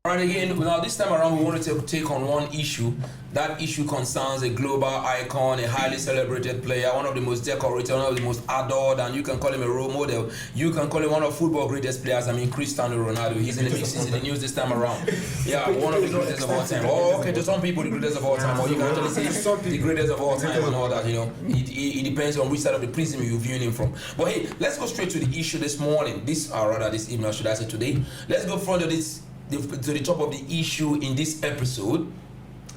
Right, again, now this time around we wanted to take on one issue. That issue concerns a global icon, a highly celebrated player, one of the most decorated, one of the most adored, and you can call him a role model. You can call him one of football greatest players. I mean, Cristiano Ronaldo. He's in the mix, he's in the news this time around. Yeah, one of the greatest of all time. Oh, okay, to some people the greatest of all time, or you can actually say the greatest of all time and all that, you know. It depends on which side of the prism you're viewing him from. But hey, let's go straight to the issue this morning. This evening, should I say today. Let's go front of this to the top of the issue in this episode.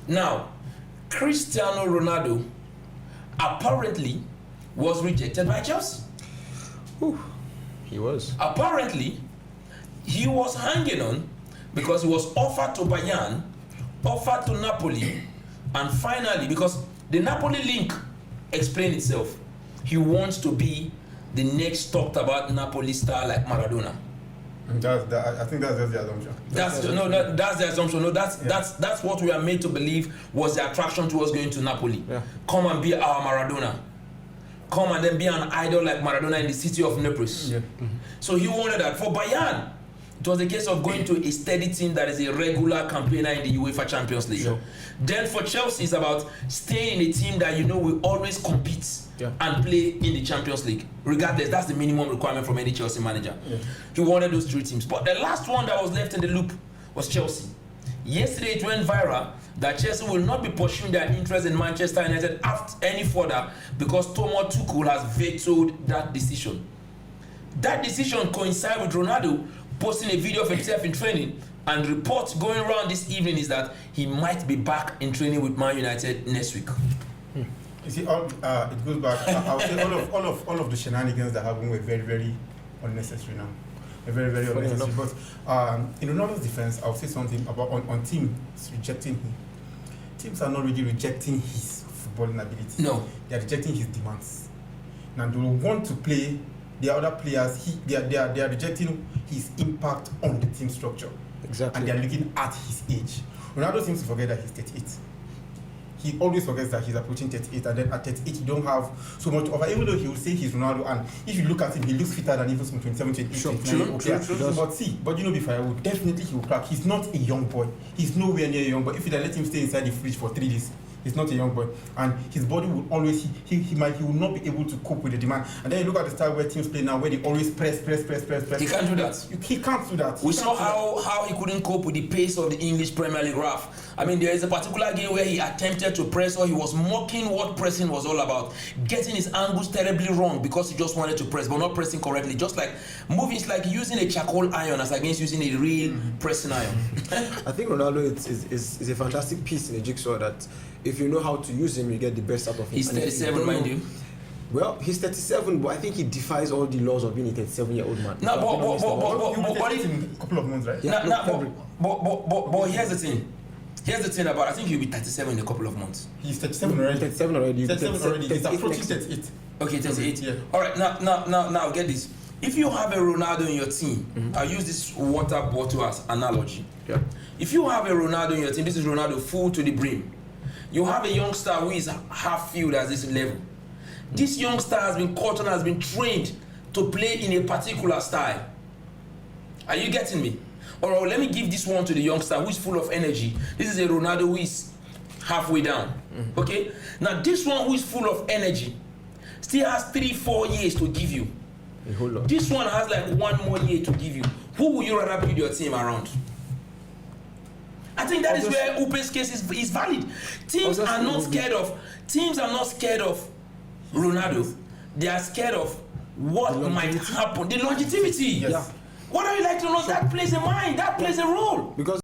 Now, Cristiano Ronaldo apparently was rejected by Chelsea. He was. Apparently, he was hanging on because he was offered to Bayern, offered to Napoli, and finally, because the Napoli link explained itself, he wants to be the next talked about Napoli star like Maradona. I think that's just the assumption. That's the assumption. No, that's what we are made to believe was the attraction towards going to Napoli. Yeah. Come and be our Maradona. Come and then be an idol like Maradona in the city of Naples. Yeah. So he wanted that. For Bayern, it was a case of going to a steady team that is a regular campaigner in the UEFA Champions League. Sure. Then for Chelsea, it's about staying in a team that you know will always compete and play in the Champions League. Regardless, that's the minimum requirement from any Chelsea manager. Yeah. He wanted those three teams. But the last one that was left in the loop was Chelsea. Yesterday, it went viral that Chelsea will not be pursuing their interest in Manchester United any further because Thomas Tuchel has vetoed that decision. That decision coincided with Ronaldo posting a video of himself in training, and reports going around this evening is that he might be back in training with Man United next week. You see, it goes back. I would say all of the shenanigans that happened were very, very unnecessary now. They're very, very unnecessary. But in Ronaldo's defense, I would say something about on teams rejecting him. Teams are not really rejecting his footballing ability. No, they are rejecting his demands. Now they will want to play the other players. They are rejecting his impact on the team structure. Exactly. And they are looking at his age. Ronaldo seems to forget that he's 38. He always forgets that he's approaching 38, and then at 38 you don't have so much to offer. Even though he will say he's Ronaldo, and if you look at him, he looks fitter than even some 27, 28, 29. True. But you know, before I would definitely he will crack. He's not a young boy. He's nowhere near a young boy. If you let him stay inside the fridge for 3 days, he's not a young boy, and his body will always he will not be able to cope with the demand. And then you look at the style where teams play now, where they always press. He can't do that. He can't do that. We saw how he couldn't cope with the pace of the English Premier League, Raf. I mean, there is a particular game where he attempted to press, or he was mocking what pressing was all about, getting his angles terribly wrong because he just wanted to press, but not pressing correctly. Just like moving, it's like using a charcoal iron as against using a real pressing iron. I think Ronaldo is a fantastic piece in the jigsaw that if you know how to use him, you get the best out of him. He's 37, mind you. Well, he's 37, but I think he defies all the laws of being a 37-year-old man. No, but in a couple of months, right? Yeah, but here's the thing. Here's the thing about, I think he'll be 37 in a couple of months. He's 37 already. 37 already. 37 already. He's approaching 38. Okay, 38. Yeah. All right, now get this. If you have a Ronaldo in your team, I'll use this water bottle as analogy. Yeah. If you have a Ronaldo in your team, this is Ronaldo full to the brim. You have a youngster who is half filled at this level. This youngster has been caught and has been trained to play in a particular style. Are you getting me? Or let me give this one to the youngster who is full of energy. This is a Ronaldo who is halfway down. Okay? Now this one who is full of energy still has 3-4 years to give you. A whole lot. This one has like 1 more year to give you. Who would you rather build your team around? I think that is where Upe's case is valid. Teams are not scared of Ronaldo. They are scared of what might happen. The longevity. Yes. What are you like to know? That plays a mind. That plays a role. Because